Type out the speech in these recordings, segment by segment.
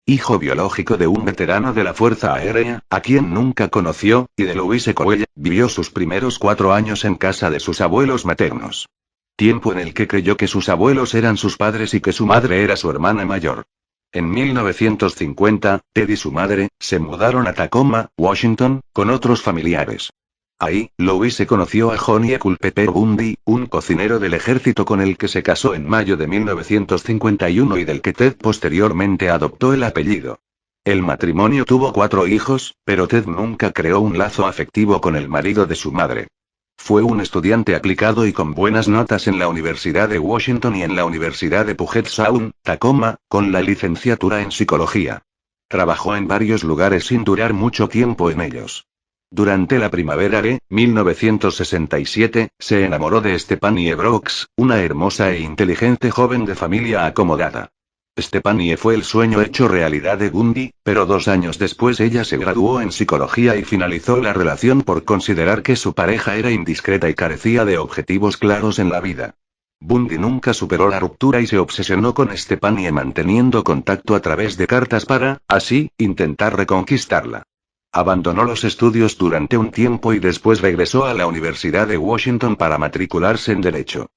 hijo biológico de un veterano de la Fuerza Aérea, a quien nunca conoció, y de Louise Cowell, vivió sus primeros 4 años en casa de sus abuelos maternos. Tiempo en el que creyó que sus abuelos eran sus padres y que su madre era su hermana mayor. En 1950, Ted y su madre se mudaron a Tacoma, Washington, con otros familiares. Ahí, Louise conoció a Johnny Culpeper Bundy, un cocinero del ejército con el que se casó en mayo de 1951 y del que Ted posteriormente adoptó el apellido. El matrimonio tuvo 4 hijos, pero Ted nunca creó un lazo afectivo con el marido de su madre. Fue un estudiante aplicado y con buenas notas en la Universidad de Washington y en la Universidad de Puget Sound, Tacoma, con la licenciatura en psicología. Trabajó en varios lugares sin durar mucho tiempo en ellos. Durante la primavera de 1967, se enamoró de Stephanie Brooks, una hermosa e inteligente joven de familia acomodada. Stephanie fue el sueño hecho realidad de Bundy, pero 2 años después ella se graduó en psicología y finalizó la relación por considerar que su pareja era indiscreta y carecía de objetivos claros en la vida. Bundy nunca superó la ruptura y se obsesionó con Stephanie manteniendo contacto a través de cartas para, así, intentar reconquistarla. Abandonó los estudios durante un tiempo y después regresó a la Universidad de Washington para matricularse en Derecho.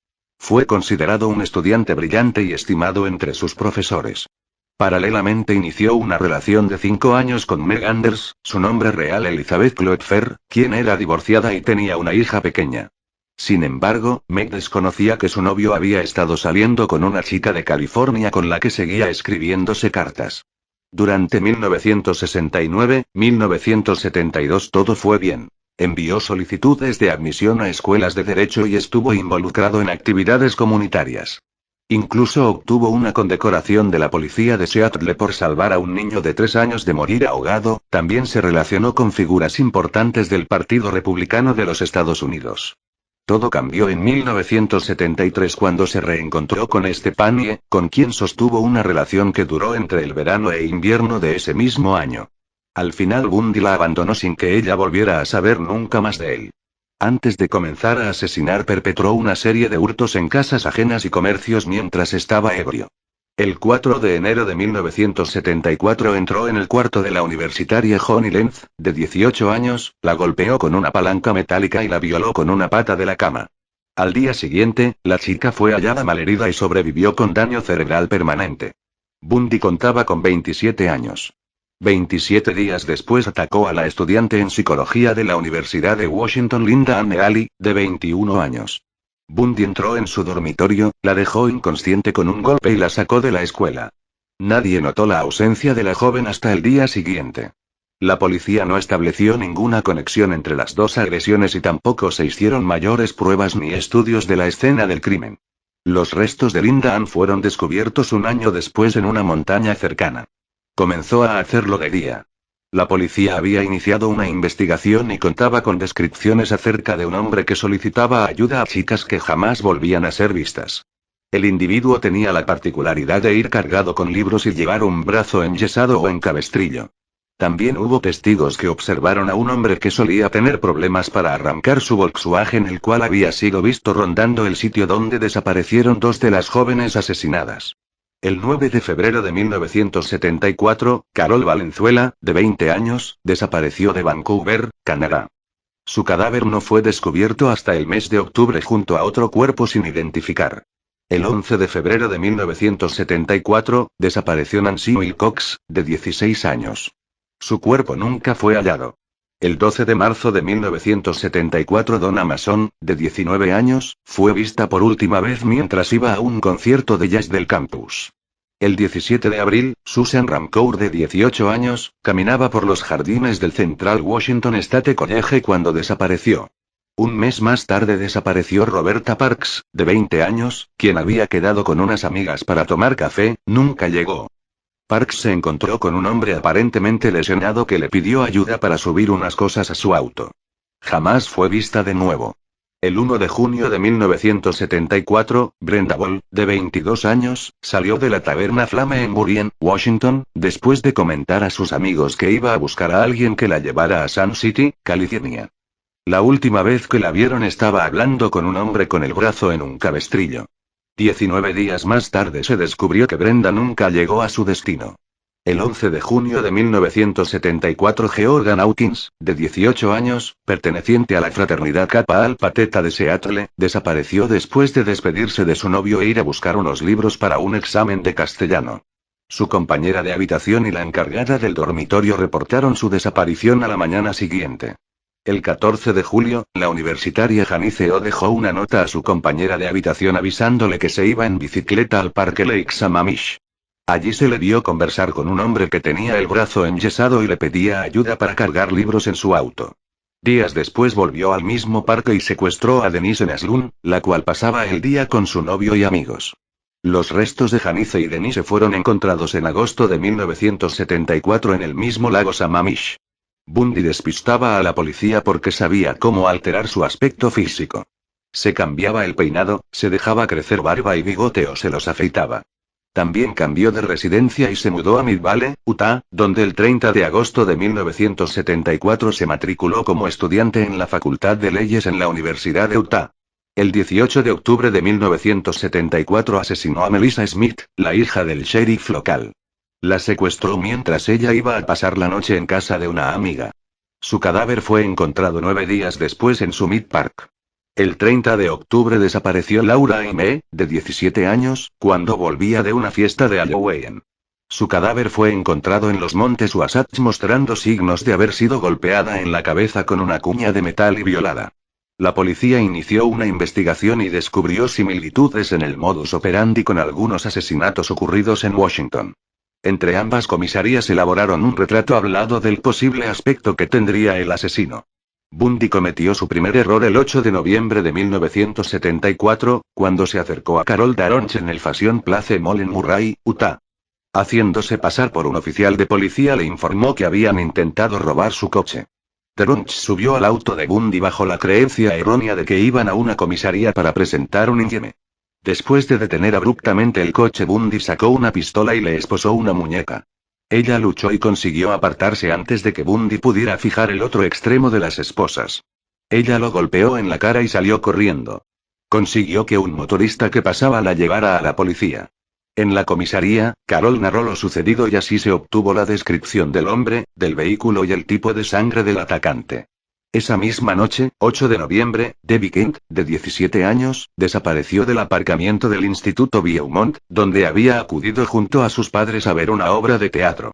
Fue considerado un estudiante brillante y estimado entre sus profesores. Paralelamente inició una relación de 5 años con Meg Anders, su nombre real Elizabeth Kloepfer, quien era divorciada y tenía una hija pequeña. Sin embargo, Meg desconocía que su novio había estado saliendo con una chica de California con la que seguía escribiéndose cartas. Durante 1969-1972 todo fue bien. Envió solicitudes de admisión a escuelas de derecho y estuvo involucrado en actividades comunitarias. Incluso obtuvo una condecoración de la policía de Seattle por salvar a un niño de 3 años de morir ahogado. También se relacionó con figuras importantes del Partido Republicano de los Estados Unidos. Todo cambió en 1973 cuando se reencontró con Stephanie, con quien sostuvo una relación que duró entre el verano e invierno de ese mismo año. Al final Bundy la abandonó sin que ella volviera a saber nunca más de él. Antes de comenzar a asesinar perpetró una serie de hurtos en casas ajenas y comercios mientras estaba ebrio. El 4 de enero de 1974 entró en el cuarto de la universitaria Honey Lenz, de 18 años, la golpeó con una palanca metálica y la violó con una pata de la cama. Al día siguiente, la chica fue hallada malherida y sobrevivió con daño cerebral permanente. Bundy contaba con 27 años. 27 días después atacó a la estudiante en psicología de la Universidad de Washington Linda Anne Alley, de 21 años. Bundy entró en su dormitorio, la dejó inconsciente con un golpe y la sacó de la escuela. Nadie notó la ausencia de la joven hasta el día siguiente. La policía no estableció ninguna conexión entre las 2 agresiones y tampoco se hicieron mayores pruebas ni estudios de la escena del crimen. Los restos de Linda Ann fueron descubiertos un año después en una montaña cercana. Comenzó a hacerlo de día. La policía había iniciado una investigación y contaba con descripciones acerca de un hombre que solicitaba ayuda a chicas que jamás volvían a ser vistas. El individuo tenía la particularidad de ir cargado con libros y llevar un brazo enyesado o en cabestrillo. También hubo testigos que observaron a un hombre que solía tener problemas para arrancar su Volkswagen, el cual había sido visto rondando el sitio donde desaparecieron 2 de las jóvenes asesinadas. El 9 de febrero de 1974, Carol Valenzuela, de 20 años, desapareció de Vancouver, Canadá. Su cadáver no fue descubierto hasta el mes de octubre junto a otro cuerpo sin identificar. El 11 de febrero de 1974, desapareció Nancy Wilcox, de 16 años. Su cuerpo nunca fue hallado. El 12 de marzo de 1974 Donna Mason, de 19 años, fue vista por última vez mientras iba a un concierto de jazz del campus. El 17 de abril, Susan Ramcour, de 18 años, caminaba por los jardines del Central Washington State College cuando desapareció. Un mes más tarde desapareció Roberta Parks, de 20 años, quien había quedado con unas amigas para tomar café, nunca llegó. Parks se encontró con un hombre aparentemente lesionado que le pidió ayuda para subir unas cosas a su auto. Jamás fue vista de nuevo. El 1 de junio de 1974, Brenda Ball, de 22 años, salió de la taberna Flame en Burien, Washington, después de comentar a sus amigos que iba a buscar a alguien que la llevara a Sun City, California. La última vez que la vieron estaba hablando con un hombre con el brazo en un cabestrillo. 19 días más tarde se descubrió que Brenda nunca llegó a su destino. El 11 de junio de 1974 Georgan Hawkins, de 18 años, perteneciente a la fraternidad Kappa Alpha Theta de Seattle, desapareció después de despedirse de su novio e ir a buscar unos libros para un examen de castellano. Su compañera de habitación y la encargada del dormitorio reportaron su desaparición a la mañana siguiente. El 14 de julio, la universitaria Janice O dejó una nota a su compañera de habitación avisándole que se iba en bicicleta al parque Lake Sammamish. Allí se le vio conversar con un hombre que tenía el brazo enyesado y le pedía ayuda para cargar libros en su auto. Días después volvió al mismo parque y secuestró a Denise Neslun, la cual pasaba el día con su novio y amigos. Los restos de Janice y Denise fueron encontrados en agosto de 1974 en el mismo lago Sammamish. Bundy despistaba a la policía porque sabía cómo alterar su aspecto físico. Se cambiaba el peinado, se dejaba crecer barba y bigote o se los afeitaba. También cambió de residencia y se mudó a Mid Valley, Utah, donde el 30 de agosto de 1974 se matriculó como estudiante en la Facultad de Leyes en la Universidad de Utah. El 18 de octubre de 1974 asesinó a Melissa Smith, la hija del sheriff local. La secuestró mientras ella iba a pasar la noche en casa de una amiga. Su cadáver fue encontrado 9 días después en Summit Park. El 30 de octubre desapareció Laura Aimee, de 17 años, cuando volvía de una fiesta de Halloween. Su cadáver fue encontrado en los montes Wasatch mostrando signos de haber sido golpeada en la cabeza con una cuña de metal y violada. La policía inició una investigación y descubrió similitudes en el modus operandi con algunos asesinatos ocurridos en Washington. Entre ambas comisarías elaboraron un retrato hablado del posible aspecto que tendría el asesino. Bundy cometió su primer error el 8 de noviembre de 1974, cuando se acercó a Carol Daronch en el Fashion Place Mall en Murray, Utah. Haciéndose pasar por un oficial de policía le informó que habían intentado robar su coche. Daronch subió al auto de Bundy bajo la creencia errónea de que iban a una comisaría para presentar un informe. Después de detener abruptamente el coche, Bundy sacó una pistola y le esposó una muñeca. Ella luchó y consiguió apartarse antes de que Bundy pudiera fijar el otro extremo de las esposas. Ella lo golpeó en la cara y salió corriendo. Consiguió que un motorista que pasaba la llevara a la policía. En la comisaría, Carol narró lo sucedido y así se obtuvo la descripción del hombre, del vehículo y el tipo de sangre del atacante. Esa misma noche, 8 de noviembre, Debbie Kent, de 17 años, desapareció del aparcamiento del Instituto Beaumont, donde había acudido junto a sus padres a ver una obra de teatro.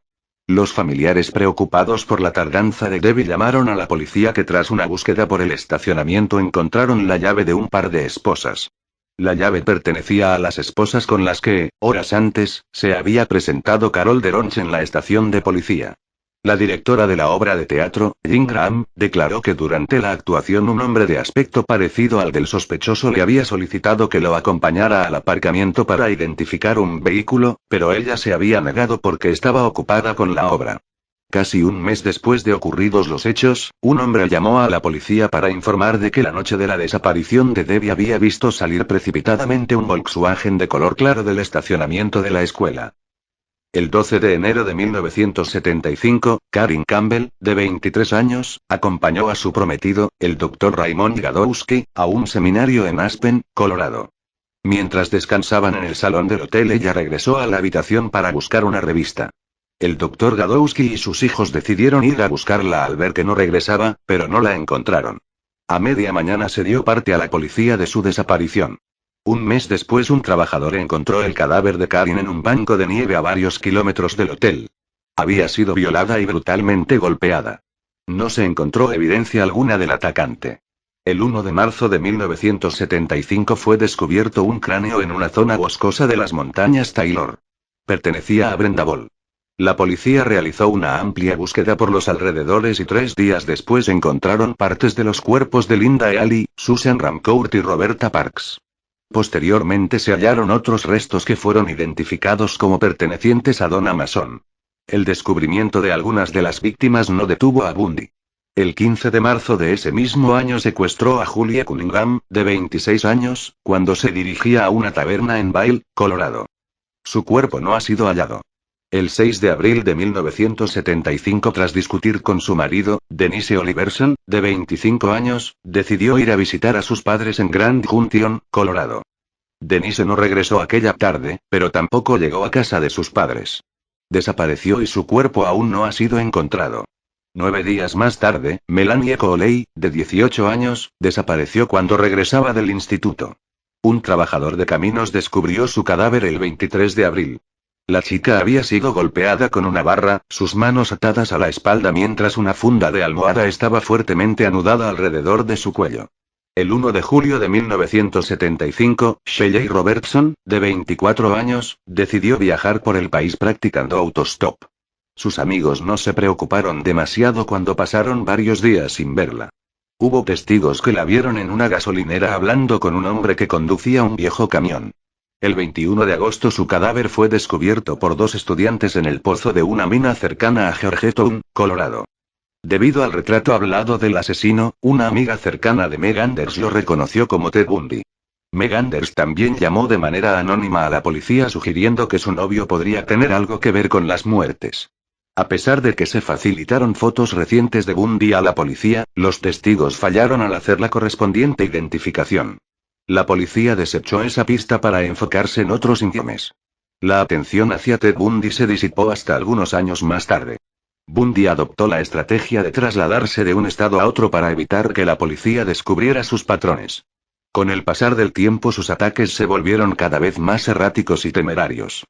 Los familiares preocupados por la tardanza de Debbie llamaron a la policía que tras una búsqueda por el estacionamiento encontraron la llave de un par de esposas. La llave pertenecía a las esposas con las que, horas antes, se había presentado Carol Daronch en la estación de policía. La directora de la obra de teatro, Jean Graham, declaró que durante la actuación un hombre de aspecto parecido al del sospechoso le había solicitado que lo acompañara al aparcamiento para identificar un vehículo, pero ella se había negado porque estaba ocupada con la obra. Casi un mes después de ocurridos los hechos, un hombre llamó a la policía para informar de que la noche de la desaparición de Debbie había visto salir precipitadamente un Volkswagen de color claro del estacionamiento de la escuela. El 12 de enero de 1975, Karen Campbell, de 23 años, acompañó a su prometido, el Dr. Raymond Gadowski, a un seminario en Aspen, Colorado. Mientras descansaban en el salón del hotel, ella regresó a la habitación para buscar una revista. El Dr. Gadowski y sus hijos decidieron ir a buscarla al ver que no regresaba, pero no la encontraron. A media mañana se dio parte a la policía de su desaparición. Un mes después un trabajador encontró el cadáver de Karen en un banco de nieve a varios kilómetros del hotel. Había sido violada y brutalmente golpeada. No se encontró evidencia alguna del atacante. El 1 de marzo de 1975 fue descubierto un cráneo en una zona boscosa de las montañas Taylor. Pertenecía a Brenda Ball. La policía realizó una amplia búsqueda por los alrededores y 3 días después encontraron partes de los cuerpos de Linda Ealy, Susan Ramcourt y Roberta Parks. Posteriormente se hallaron otros restos que fueron identificados como pertenecientes a Donna Mason. El descubrimiento de algunas de las víctimas no detuvo a Bundy. El 15 de marzo de ese mismo año secuestró a Julia Cunningham, de 26 años, cuando se dirigía a una taberna en Vail, Colorado. Su cuerpo no ha sido hallado. El 6 de abril de 1975, tras discutir con su marido, Denise Oliverson, de 25 años, decidió ir a visitar a sus padres en Grand Junction, Colorado. Denise no regresó aquella tarde, pero tampoco llegó a casa de sus padres. Desapareció y su cuerpo aún no ha sido encontrado. 9 días más tarde, Melanie Coley, de 18 años, desapareció cuando regresaba del instituto. Un trabajador de caminos descubrió su cadáver el 23 de abril. La chica había sido golpeada con una barra, sus manos atadas a la espalda mientras una funda de almohada estaba fuertemente anudada alrededor de su cuello. El 1 de julio de 1975, Shelley Robertson, de 24 años, decidió viajar por el país practicando autostop. Sus amigos no se preocuparon demasiado cuando pasaron varios días sin verla. Hubo testigos que la vieron en una gasolinera hablando con un hombre que conducía un viejo camión. El 21 de agosto su cadáver fue descubierto por 2 estudiantes en el pozo de una mina cercana a Georgetown, Colorado. Debido al retrato hablado del asesino, una amiga cercana de Meg Anders lo reconoció como Ted Bundy. Meg Anders también llamó de manera anónima a la policía sugiriendo que su novio podría tener algo que ver con las muertes. A pesar de que se facilitaron fotos recientes de Bundy a la policía, los testigos fallaron al hacer la correspondiente identificación. La policía desechó esa pista para enfocarse en otros informes. La atención hacia Ted Bundy se disipó hasta algunos años más tarde. Bundy adoptó la estrategia de trasladarse de un estado a otro para evitar que la policía descubriera sus patrones. Con el pasar del tiempo sus ataques se volvieron cada vez más erráticos y temerarios.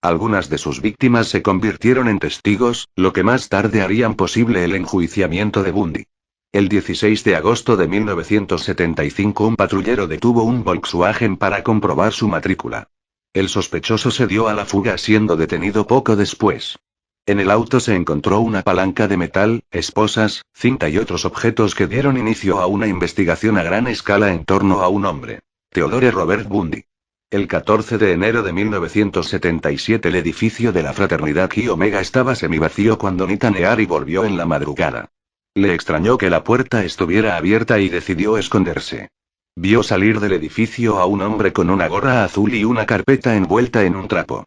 Algunas de sus víctimas se convirtieron en testigos, lo que más tarde harían posible el enjuiciamiento de Bundy. El 16 de agosto de 1975 un patrullero detuvo un Volkswagen para comprobar su matrícula. El sospechoso se dio a la fuga siendo detenido poco después. En el auto se encontró una palanca de metal, esposas, cinta y otros objetos que dieron inicio a una investigación a gran escala en torno a un hombre. Theodore Robert Bundy. El 14 de enero de 1977 el edificio de la fraternidad Chi Omega estaba semivacío cuando Nita Neary volvió en la madrugada. Le extrañó que la puerta estuviera abierta y decidió esconderse. Vio salir del edificio a un hombre con una gorra azul y una carpeta envuelta en un trapo.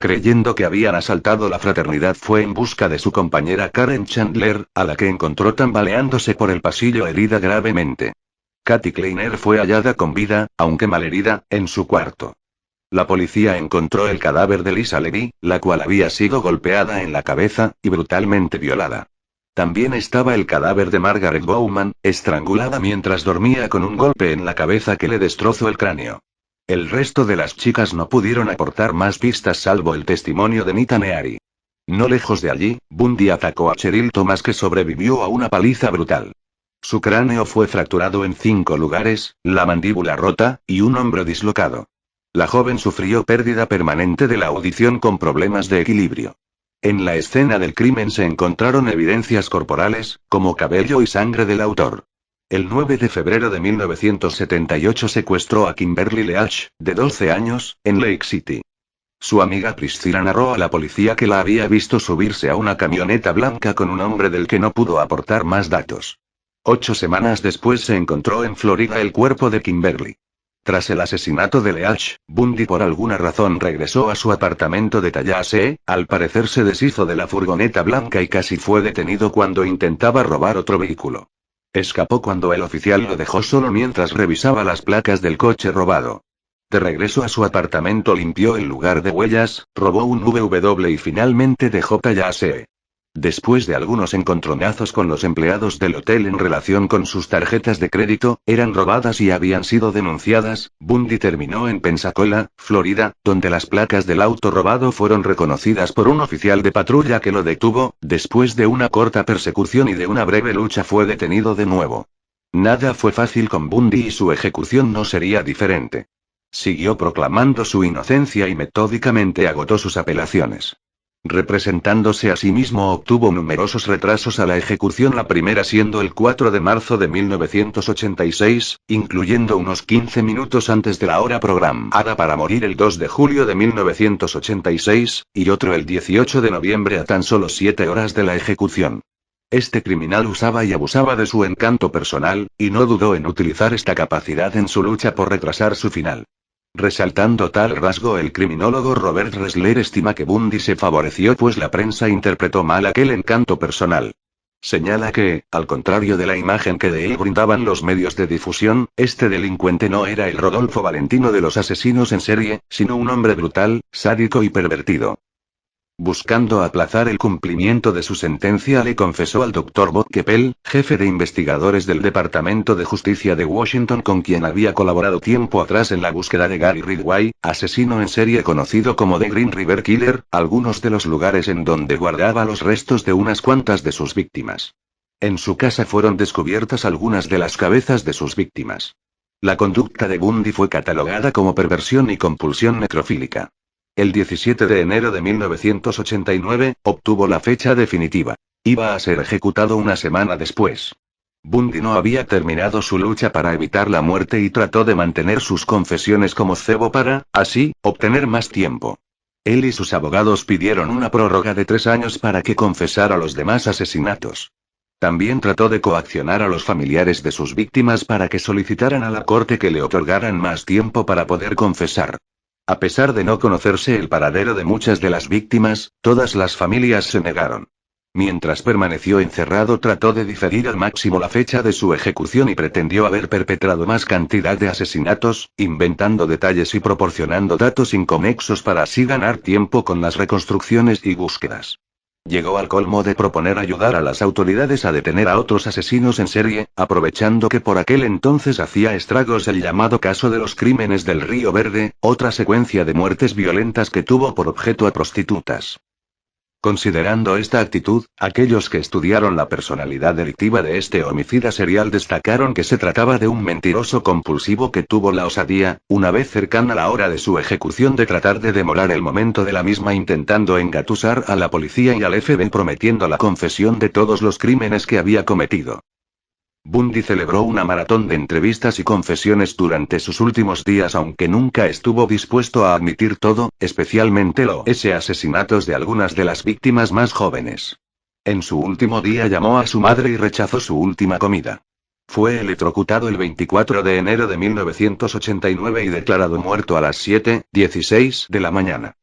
Creyendo que habían asaltado la fraternidad fue en busca de su compañera Karen Chandler, a la que encontró tambaleándose por el pasillo herida gravemente. Kathy Kleiner fue hallada con vida, aunque malherida, en su cuarto. La policía encontró el cadáver de Lisa Levy, la cual había sido golpeada en la cabeza, y brutalmente violada. También estaba el cadáver de Margaret Bowman, estrangulada mientras dormía con un golpe en la cabeza que le destrozó el cráneo. El resto de las chicas no pudieron aportar más pistas salvo el testimonio de Nita Neary. No lejos de allí, Bundy atacó a Cheryl Thomas que sobrevivió a una paliza brutal. Su cráneo fue fracturado en 5 lugares, la mandíbula rota, y un hombro dislocado. La joven sufrió pérdida permanente de la audición con problemas de equilibrio. En la escena del crimen se encontraron evidencias corporales, como cabello y sangre del autor. El 9 de febrero de 1978 secuestró a Kimberly Leach, de 12 años, en Lake City. Su amiga Priscilla narró a la policía que la había visto subirse a una camioneta blanca con un hombre del que no pudo aportar más datos. 8 semanas después se encontró en Florida el cuerpo de Kimberly. Tras el asesinato de Leach, Bundy por alguna razón regresó a su apartamento de Tallahassee, al parecer se deshizo de la furgoneta blanca y casi fue detenido cuando intentaba robar otro vehículo. Escapó cuando el oficial lo dejó solo mientras revisaba las placas del coche robado. De regreso a su apartamento limpió el lugar de huellas, robó un VW y finalmente dejó Tallahassee. Después de algunos encontronazos con los empleados del hotel en relación con sus tarjetas de crédito, eran robadas y habían sido denunciadas, Bundy terminó en Pensacola, Florida, donde las placas del auto robado fueron reconocidas por un oficial de patrulla que lo detuvo. Después de una corta persecución y de una breve lucha fue detenido de nuevo. Nada fue fácil con Bundy y su ejecución no sería diferente. Siguió proclamando su inocencia y metódicamente agotó sus apelaciones. Representándose a sí mismo obtuvo numerosos retrasos a la ejecución, la primera siendo el 4 de marzo de 1986, incluyendo unos 15 minutos antes de la hora programada para morir el 2 de julio de 1986, y otro el 18 de noviembre a tan solo 7 horas de la ejecución. Este criminal usaba y abusaba de su encanto personal, y no dudó en utilizar esta capacidad en su lucha por retrasar su final. Resaltando tal rasgo, el criminólogo Robert Ressler estima que Bundy se favoreció pues la prensa interpretó mal aquel encanto personal. Señala que, al contrario de la imagen que de él brindaban los medios de difusión, este delincuente no era el Rodolfo Valentino de los asesinos en serie, sino un hombre brutal, sádico y pervertido. Buscando aplazar el cumplimiento de su sentencia, le confesó al Dr. Bob Keppel, jefe de investigadores del Departamento de Justicia de Washington, con quien había colaborado tiempo atrás en la búsqueda de Gary Ridgway, asesino en serie conocido como The Green River Killer, algunos de los lugares en donde guardaba los restos de unas cuantas de sus víctimas. En su casa fueron descubiertas algunas de las cabezas de sus víctimas. La conducta de Bundy fue catalogada como perversión y compulsión necrofílica. El 17 de enero de 1989, obtuvo la fecha definitiva. Iba a ser ejecutado una semana después. Bundy no había terminado su lucha para evitar la muerte y trató de mantener sus confesiones como cebo para, así, obtener más tiempo. Él y sus abogados pidieron una prórroga de 3 años para que confesara los demás asesinatos. También trató de coaccionar a los familiares de sus víctimas para que solicitaran a la corte que le otorgaran más tiempo para poder confesar. A pesar de no conocerse el paradero de muchas de las víctimas, todas las familias se negaron. Mientras permaneció encerrado, trató de diferir al máximo la fecha de su ejecución y pretendió haber perpetrado más cantidad de asesinatos, inventando detalles y proporcionando datos inconexos para así ganar tiempo con las reconstrucciones y búsquedas. Llegó al colmo de proponer ayudar a las autoridades a detener a otros asesinos en serie, aprovechando que por aquel entonces hacía estragos el llamado caso de los crímenes del Río Verde, otra secuencia de muertes violentas que tuvo por objeto a prostitutas. Considerando esta actitud, aquellos que estudiaron la personalidad delictiva de este homicida serial destacaron que se trataba de un mentiroso compulsivo que tuvo la osadía, una vez cercana la hora de su ejecución, de tratar de demorar el momento de la misma intentando engatusar a la policía y al FBI, prometiendo la confesión de todos los crímenes que había cometido. Bundy celebró una maratón de entrevistas y confesiones durante sus últimos días, aunque nunca estuvo dispuesto a admitir todo, especialmente los asesinatos de algunas de las víctimas más jóvenes. En su último día llamó a su madre y rechazó su última comida. Fue electrocutado el 24 de enero de 1989 y declarado muerto a las 7:16 de la mañana.